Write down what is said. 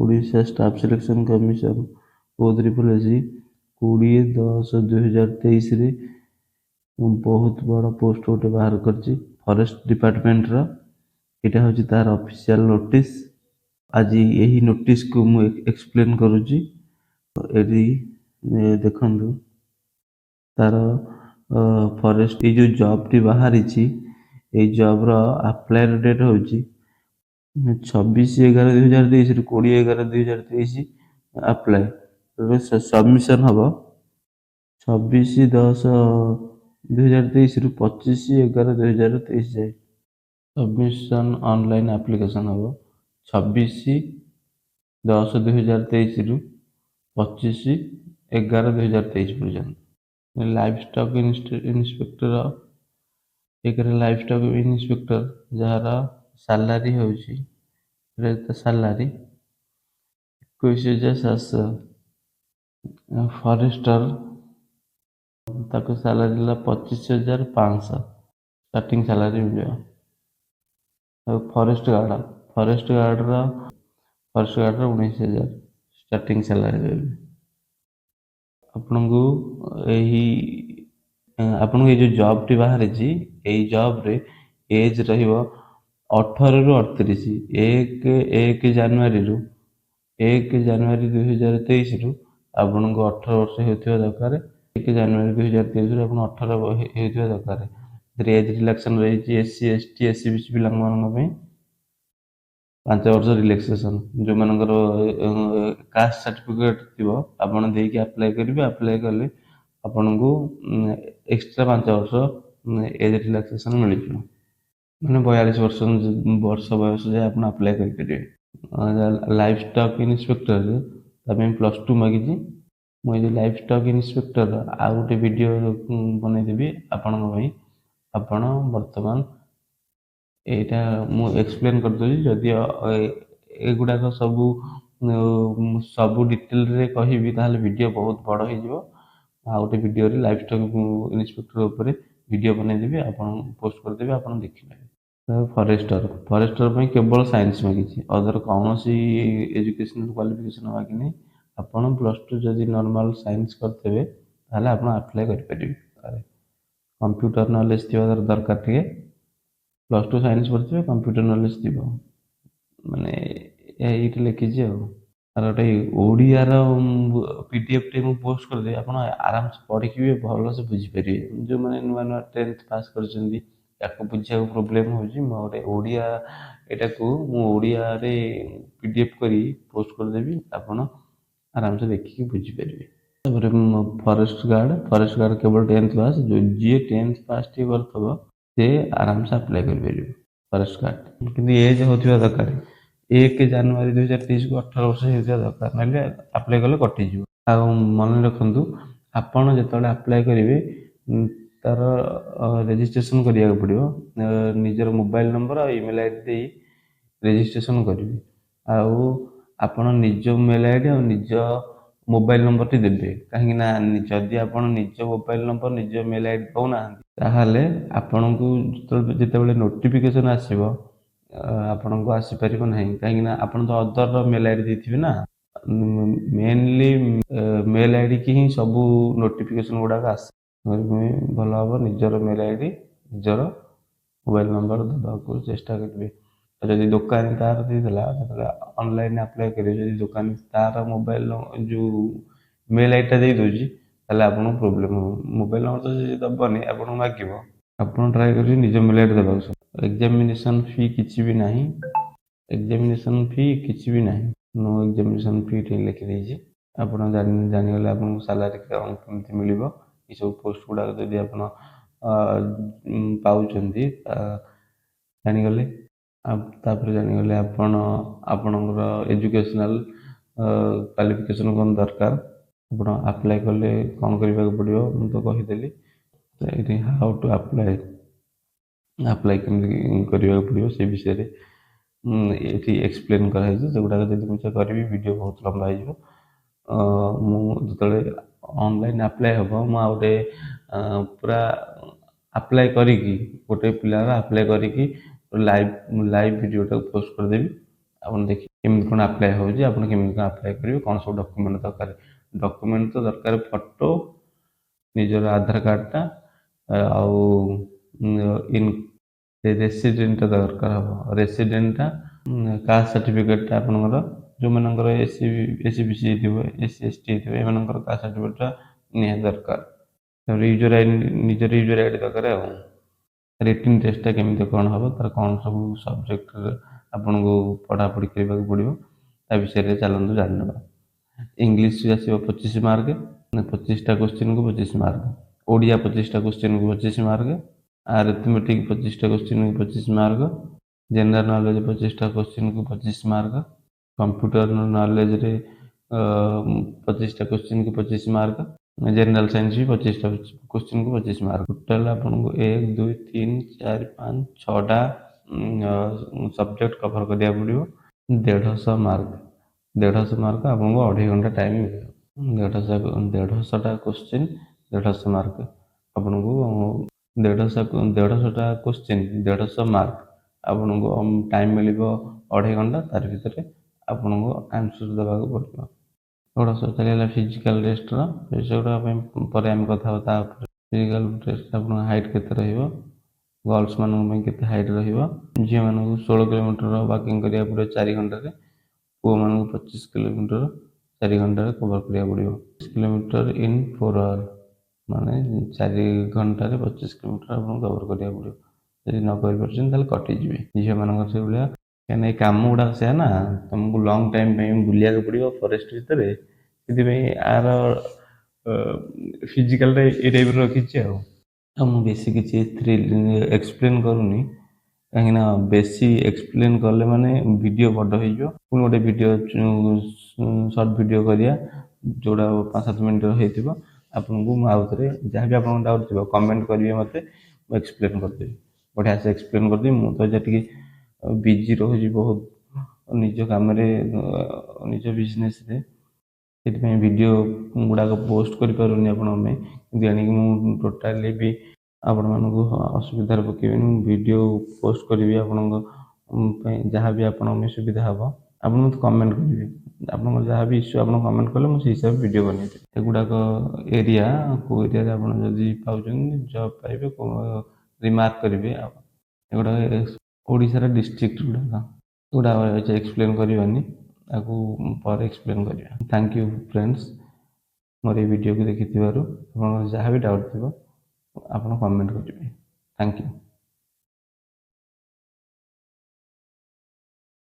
Odisha staff selection commission OSSC 20/10/2023 ବହୁତ ବଡ଼ post ଗୋଟେ ବାହାର କରିଛି ଫରେଷ୍ଟ ଡିପାର୍ଟମେଣ୍ଟର। ଏଇଟା ହେଉଛି ତାର ଅଫିସିଆଲ ନୋଟିସ୍। ଆଜି ଏହି ନୋଟିସ୍କୁ ମୁଁ ଏକ୍ସପ୍ଲେନ୍ କରୁଛି। ଏଠି ଦେଖନ୍ତୁ ତାର ଫରେଷ୍ଟ ଏଇ ଯେଉଁ ଜବ୍ଟି ବାହାରିଛି ଏଇ ଜବ୍ର ଆପ୍ଲାଏର ଡେଟ୍ ହେଉଛି 26/11/2023 ରୁ 20/11/2023 ଆପ୍ଲାଏ। ସବମିଶନ୍ ହେବ 26/10/2023 ରୁ 25/11/2023 ଯାଏ। ସବମିଶନ୍ ଅନଲାଇନ୍ ଆପ୍ଲିକେସନ୍ ହେବ 26/10/2023 ରୁ 25/11/2023 ପର୍ଯ୍ୟନ୍ତ। Live stock inspector live stock inspector ଯାହାର ସାଲାରୀ ହେଉଛି ସାଲାରୀ 21,700। ଫରେଷ୍ଟର ତାକୁ ସାଲାରୀ ହେଲା 25,500 ଷ୍ଟାର୍ଟିଂ ସାଲାରୀ ମିଳିବ। ଆଉ ଫରେଷ୍ଟ ଗାର୍ଡ଼ର 19,000 ଷ୍ଟାର୍ଟିଂ ସାଲାରୀ ରହିବ। ଆପଣଙ୍କୁ ଏଇ ଯେଉଁ ଜବ୍ଟି ବାହାରିଛି ଏଇ ଜବ୍ରେ ଏଜ୍ ରହିବ 18 ରୁ 38। 1 ଜାନୁଆରୀ 2023 ରୁ ଆପଣଙ୍କୁ 18 ବର୍ଷ ହେଉଥିବା ଦରକାର। 1 ଜାନୁଆରୀ 2023 ରୁ ଆପଣ 18 ହେଉଥିବା ଦରକାର। ଏଥିରେ ଏଜ୍ ରିଲାକ୍ସନ୍ ରହିଛି SC ST SC ପିଲାମାନଙ୍କ ପାଇଁ 5 ବର୍ଷ ରିଲାକ୍ସେସନ୍। ଯେଉଁମାନଙ୍କର କାଷ୍ଟ ସାର୍ଟିଫିକେଟ୍ ଥିବ ଆପଣ ଦେଇକି ଆପ୍ଲାଏ କରିବେ। ଆପ୍ଲାଏ କଲେ ଆପଣଙ୍କୁ ଏକ୍ସଟ୍ରା 5 ବର୍ଷ ଏଜ୍ ରିଲାକ୍ସେସନ୍ ମିଳିଯିବ। ମାନେ 42 ବର୍ଷ ବୟସ ଯାଏ ଆପଣ ଆପ୍ଲାଏ କରିପାରିବେ। ଲାଇଭ୍ ଷ୍ଟକ୍ ଇନ୍ସପେକ୍ଟରରେ ତା ପାଇଁ +2 ମାଗିଛି। ମୁଁ ଏଇ ଲାଇଭ୍ ଷ୍ଟକ୍ ଇନ୍ସପେକ୍ଟର ଆଉ ଗୋଟେ ଭିଡ଼ିଓ ବନେଇଦେବି ଆପଣଙ୍କ ପାଇଁ। ଆପଣ ବର୍ତ୍ତମାନ ଏଇଟା ମୁଁ ଏକ୍ସପ୍ଲେନ୍ କରିଦେଉଛି। ଯଦି ଏଗୁଡ଼ାକ ସବୁ ଡିଟେଲରେ କହିବି ତାହେଲେ ଭିଡ଼ିଓ ବହୁତ ବଡ଼ ହେଇଯିବ। ଆଉ ଗୋଟେ ଭିଡ଼ିଓରେ ଲାଇଭ୍ ଷ୍ଟକ୍ ଇନ୍ସପେକ୍ଟର ଉପରେ ଭିଡ଼ିଓ ବନେଇଦେବି, ଆପଣ ପୋଷ୍ଟ କରିଦେବି, ଆପଣ ଦେଖିନେବେ। ଫରେଷ୍ଟର ପାଇଁ କେବଳ ସାଇନ୍ସ ମାଗିଛି, ଅଦର କୌଣସି ଏଜୁକେସନାଲ କ୍ୱାଲିଫିକେସନ୍ ମାଗିନି। ଆପଣ +2 ଯଦି ନର୍ମାଲ ସାଇନ୍ସ କରିଥିବେ ତାହେଲେ ଆପଣ ଆପ୍ଲାଏ କରିପାରିବେ। କମ୍ପ୍ୟୁଟର ନଲେଜ୍ ଥିବା ଦରକାର ଟିକେ। +2 ସାଇନ୍ସ ପଢ଼ିଥିବେ, କମ୍ପ୍ୟୁଟର ନଲେଜ୍ ଥିବ। ମାନେ ଏଇଠି ଲେଖିଛି ଆଉ। ତାର ଗୋଟେ ଓଡ଼ିଆର PDF ମୁଁ ପୋଷ୍ଟ କରିଦେବି, ଆପଣ ଆରାମସେ ପଢ଼ିକି ବି ଭଲସେ ବୁଝିପାରିବେ। ଯେଉଁମାନେ ନୂଆ 10th ପାସ୍ କରିଛନ୍ତି ତାକୁ ବୁଝିବାକୁ ପ୍ରୋବ୍ଲେମ୍ ହେଉଛି, ମୁଁ ଗୋଟେ ଓଡ଼ିଆ ଏଟାକୁ ମୁଁ ଓଡ଼ିଆରେ PDF କରି ପୋଷ୍ଟ କରିଦେବି, ଆପଣ ଆରାମସେ ଦେଖିକି ବୁଝିପାରିବେ। ତାପରେ ଫରେଷ୍ଟ ଗାର୍ଡ଼ କେବଳ 10th ପାସ୍। ଯିଏ 10th ପାସ୍ ଟିକେ କରିଥିବ ସେ ଆରାମସେ ଆପ୍ଲାଏ କରିପାରିବ ଫରେଷ୍ଟ ଗାର୍ଡ଼। କିନ୍ତୁ ଏଜ୍ ହେଉଥିବା ଦରକାର 1 ଜାନୁଆରୀ 2023 କୁ 18 ବର୍ଷ ହେଉଥିବା ଦରକାର, ନହେଲେ ଆପ୍ଲାଏ କଲେ କଟିଯିବ। ଆଉ ମନେ ରଖନ୍ତୁ, ଆପଣ ଯେତେବେଳେ ଆପ୍ଲାଏ କରିବେ ତାର ରେଜିଷ୍ଟ୍ରେସନ୍ କରିବାକୁ ପଡ଼ିବ। ନିଜର ମୋବାଇଲ ନମ୍ବର ଆଉ ଇମେଲ୍ ଆଇ ଡ଼ି ଦେଇ ରେଜିଷ୍ଟ୍ରେସନ୍ କରିବେ। ଆଉ ଆପଣ ନିଜ ମେଲ୍ ଆଇ ଡ଼ି ଆଉ ନିଜ ମୋବାଇଲ ନମ୍ବରଟି ଦେବେ। କାହିଁକିନା ଯଦି ଆପଣ ନିଜ ମୋବାଇଲ ନମ୍ବର ନିଜ ମେଲ୍ ଆଇ ଡ଼ି ଦେଉନାହାନ୍ତି ତାହେଲେ ଆପଣଙ୍କୁ ଯେତେବେଳେ ନୋଟିଫିକେସନ୍ ଆସିବ ଆପଣଙ୍କୁ ଆସିପାରିବ ନାହିଁ। କାହିଁକିନା ଆପଣ ତ ଅଦର ମେଲ୍ ଆଇ ଡ଼ି ଦେଇଥିବେ ନା। ମେନଲି ମେଲ୍ ଆଇ ଡ଼ି କି ହିଁ ସବୁ ନୋଟିଫିକେସନ୍ ଗୁଡ଼ାକ ଆସେ। ଭଲ ହେବ ନିଜର ମେଲ୍ ଆଇ ଡ଼ି ନିଜର ମୋବାଇଲ ନମ୍ବର ଦେବାକୁ ଚେଷ୍ଟା କରିବେ। ଯଦି ଦୋକାନୀ ତାର ଦେଇଦେଲା, ଯେତେବେଳେ ଅନଲାଇନ୍ ଆପ୍ଲାଏ କରିବେ, ଯଦି ଦୋକାନୀ ତାର ମୋବାଇଲ ଯେଉଁ ମେଲ୍ ଆଇ ଡ଼ିଟା ଦେଇଦେଉଛି ତାହେଲେ ଆପଣଙ୍କୁ ପ୍ରୋବ୍ଲେମ୍ ହେବ। ମୋବାଇଲ ନମ୍ବର ତ ଯଦି ଦେବନି ଆପଣଙ୍କୁ ମାଗିବ, ଆପଣ ଟ୍ରାଏ କରିବେ ନିଜ ମେଲ୍ ଆଇ ଡ଼ି ଦେବାକୁ। ଏକ୍ଜାମିନେସନ୍ ଫି କିଛି ବି ନାହିଁ। ନୋ ଏକ୍ଜାମିନେସନ୍ ଫି ଟିକେ ଲେଖିଦେଇଛି। ଆପଣ ଜାଣିଗଲେ ଆପଣଙ୍କୁ ସାଲାରୀ କେମିତି ମିଳିବ। ଏସବୁ ପୋଷ୍ଟ ଗୁଡ଼ାକ ଯଦି ଆପଣ ପାଉଛନ୍ତି ଜାଣିଗଲେ। ତାପରେ ଜାଣିଗଲେ ଆପଣଙ୍କର ଏଜୁକେସନାଲ କ୍ୱାଲିଫିକେସନ୍ କ'ଣ ଦରକାର, ଆପଣ ଆପ୍ଲାଏ କଲେ କ'ଣ କରିବାକୁ ପଡ଼ିବ ମୁଁ ତ କହିଦେଲି। ଏଠି ହାଉ ଟୁ ଆପ୍ଲାଏ କେମିତି କରିବାକୁ ପଡ଼ିବ ସେ ବିଷୟରେ ଏଠି ଏକ୍ସପ୍ଲେନ୍ କରାହେଇଛି। ସେଗୁଡ଼ାକ ଯଦି ମୁଁ କରିବି ଭିଡ଼ିଓ ବହୁତ ଲମ୍ବା ହେଇଯିବ। ମୁଁ ଯେତେବେଳେ ଅନଲାଇନ୍ ଆପ୍ଲାଏ ହେବ, ମୁଁ ଆଉ ଗୋଟେ ପୁରା ଆପ୍ଲାଏ କରିକି ଗୋଟେ ପିଲାର ଆପ୍ଲାଏ କରିକି ଲାଇଭ୍ ଭିଡ଼ିଓଟାକୁ ପୋଷ୍ଟ କରିଦେବି। ଆପଣ ଦେଖି କେମିତି କ'ଣ ଆପ୍ଲାଏ ହେଉଛି, ଆପଣ କେମିତି କ'ଣ ଆପ୍ଲାଏ କରିବେ, କ'ଣ ସବୁ ଡକ୍ୟୁମେଣ୍ଟ ଦରକାର। ଡକ୍ୟୁମେଣ୍ଟ ତ ଦରକାର ଫଟୋ, ନିଜର ଆଧାର କାର୍ଡ଼ଟା, ଆଉ ଇନ୍ ରେସିଡେଣ୍ଟଟା ଦରକାର ହେବ। ରେସିଡେଣ୍ଟଟା, କାଷ୍ଟ ସାର୍ଟିଫିକେଟଟା ଆପଣଙ୍କର, ଯେଉଁମାନଙ୍କର ଏସ୍ ସି ବି ସି ହେଇଥିବ, SC ST ହେଇଥିବ, ଏମାନଙ୍କର କାଷ୍ଟ ସାର୍ଟିଫିକେଟଟା ନିହାତି ଦରକାର। ତାପରେ ନିଜର ୟୁଜର ଆଇ ଡ଼ି ଦରକାର। ଆଉ ରିଟିନ୍ ଟେଷ୍ଟଟା କେମିତି କ'ଣ ହେବ, ତାର କ'ଣ ସବୁ ସବଜେକ୍ଟରେ ଆପଣଙ୍କୁ ପଢ଼ାପଢ଼ି କରିବାକୁ ପଡ଼ିବ, ତା ବିଷୟରେ ଚାଲନ୍ତୁ ଜାଣିନେବା। ଇଂଲିଶ ଆସିବ 25 ମାର୍କ, 25ଟା କୋଶ୍ଚିନ୍କୁ 25 ମାର୍କ। ଓଡ଼ିଆ 25ଟା କୋଶ୍ଚିନ୍କୁ 25 ମାର୍କ। ଆରିଥମେଟିକ୍ 25ଟା କୋଶ୍ଚିନ୍କୁ 25 ମାର୍କ। ଜେନେରାଲ ନଲେଜ 25ଟା କୋଶ୍ଚିନ୍କୁ 25 ମାର୍କ। କମ୍ପ୍ୟୁଟର ନଲେଜରେ 25ଟା କୋଶ୍ଚିନ୍କୁ 25 ମାର୍କ। ଜେନେରାଲ ସାଇନ୍ସ ବି 25ଟା କୋଶ୍ଚିନ୍କୁ 25 ମାର୍କ। ଟୋଟାଲ ଆପଣଙ୍କୁ 1 2 3 4 5 6ଟା ସବଜେକ୍ଟ କଭର କରିବାକୁ ପଡ଼ିବ। 150 ମାର୍କ। 150 ମାର୍କ ଆପଣଙ୍କୁ 2.5 ଘଣ୍ଟା ଟାଇମ୍ ମିଳିବ। 150ଟା କୋଶ୍ଚିନ୍, 150 ମାର୍କ। ଆପଣଙ୍କୁ 150ଟା କୋଶ୍ଚିନ୍, 150 ମାର୍କ। ଆପଣଙ୍କୁ ଟାଇମ୍ ମିଳିବ 2.5 ଘଣ୍ଟା। ତାର ଭିତରେ ଆପଣଙ୍କୁ ଆନ୍ସର ଦେବାକୁ ପଡ଼ିବ। ଏଗୁଡ଼ା ସବୁ ଚାଲିଗଲା ଫିଜିକାଲ ଟେଷ୍ଟର। ସେଗୁଡ଼ା ପାଇଁ ପରେ ଆମେ କଥା ହେବା। ତା ଉପରେ ଫିଜିକାଲ ଟେଷ୍ଟ ଆପଣଙ୍କ ହାଇଟ୍ କେତେ ରହିବ, ଗର୍ଲସ ମାନଙ୍କ ପାଇଁ କେତେ ହାଇଟ୍ ରହିବ। ଝିଅମାନଙ୍କୁ 16 କିଲୋମିଟର ୱାକିଂ କରିବାକୁ ପଡ଼ିବ 4 ଘଣ୍ଟାରେ। ପୁଅମାନଙ୍କୁ 25 କିଲୋମିଟର 4 ଘଣ୍ଟାରେ କଭର କରିବାକୁ ପଡ଼ିବ। 25 କିଲୋମିଟର ଇନ୍ 4 ଆୱାର, ମାନେ 4 ଘଣ୍ଟାରେ 25 କିଲୋମିଟର ଆପଣଙ୍କୁ କଭର କରିବାକୁ ପଡ଼ିବ। ଯଦି ନ କରିପାରୁଛନ୍ତି ତାହେଲେ କଟିଯିବେ। ଝିଅମାନଙ୍କର ସେଇଭଳିଆ, କାହିଁକିନା ଏଇ କାମ ଗୁଡ଼ାକ ସେୟା ନା, ତୁମକୁ ଲଙ୍ଗ୍ ଟାଇମ୍ ପାଇଁ ବୁଲିବାକୁ ପଡ଼ିବ ଫରେଷ୍ଟ ଭିତରେ। ସେଥିପାଇଁ ଆର ଫିଜିକାଲଟା ଏଇ ଟାଇପ୍ର ରଖିଛି। ଆଉ ମୁଁ ବେଶୀ କିଛି ଏଥିରେ ଏକ୍ସପ୍ଲେନ୍ କରୁନି, କାହିଁକିନା ବେଶୀ ଏକ୍ସପ୍ଲେନ୍ କଲେ ମାନେ ଭିଡ଼ିଓ ବଡ଼ ହେଇଯିବ। ପୁଣି ଗୋଟେ ଭିଡ଼ିଓ ସର୍ଟ ଭିଡ଼ିଓ କରିବା, ଯେଉଁଟା 5-7 ମିନିଟ୍ର ହେଇଥିବ। ଆପଣଙ୍କୁ ମୁଁ ଆଉଥରେ ଯାହା ବି ଆପଣଙ୍କ ଡାଉଟ୍ ଥିବ କମେଣ୍ଟ କରିବେ, ମୋତେ ମୁଁ ଏକ୍ସପ୍ଲେନ୍ କରିଦେବି। ବଢ଼ିଆ ସେ ଏକ୍ସପ୍ଲେନ୍ କରିଦେବି। ମୁଁ ତ ଏଇଟା ଟିକେ ବିଜି ରହୁଛି ବହୁତ ନିଜ କାମରେ, ନିଜ ବିଜନେସ୍ରେ। ସେଥିପାଇଁ ଭିଡ଼ିଓ ଗୁଡ଼ାକ ପୋଷ୍ଟ କରିପାରୁନି ଆପଣଙ୍କ ପାଇଁ। କିନ୍ତୁ ଆଣିକି ମୁଁ ଟୋଟାଲି ବି ଆପଣମାନଙ୍କୁ ଅସୁବିଧାରେ ପକାଇବିନି। ମୁଁ ଭିଡ଼ିଓ ପୋଷ୍ଟ କରିବି ଆପଣଙ୍କ ପାଇଁ। ଯାହା ବି ଆପଣଙ୍କ ପାଇଁ ସୁବିଧା ହେବ ଆପଣ ମୋତେ କମେଣ୍ଟ କରିବେ। ଆପଣଙ୍କର ଯାହା ବି ଇସ୍ୟୁ ଆପଣ କମେଣ୍ଟ କଲେ ମୁଁ ସେଇ ହିସାବରେ ଭିଡ଼ିଓ ବନେଇବି। ଏଗୁଡ଼ାକ ଏରିଆ, କେଉଁ ଏରିଆରେ ଆପଣ ଯଦି ପାଉଛନ୍ତି ଜବ୍ ପାଇବେ, ରିମାର୍କ କରିବେ। ଆଉ ଏଗୁଡ଼ାକ ଓଡ଼ିଶାର ଡିଷ୍ଟ୍ରିକ୍ଟ ଗୁଡ଼ାକ ଏକ୍ସପ୍ଲେନ୍ କରିବାନି, ତାକୁ ପରେ ଏକ୍ସପ୍ଲେନ୍ କରିବା। ଥ୍ୟାଙ୍କ ୟୁ ଫ୍ରେଣ୍ଡସ୍, ମୋର এই ଭିଡ଼ିଓକୁ ଦେଖିଥିବାରୁ। ଆପଣଙ୍କର ଯାହା ବି ଡାଉଟ୍ ଥିବ ଆପଣ କମେଣ୍ଟ କରିବେ। Thank you.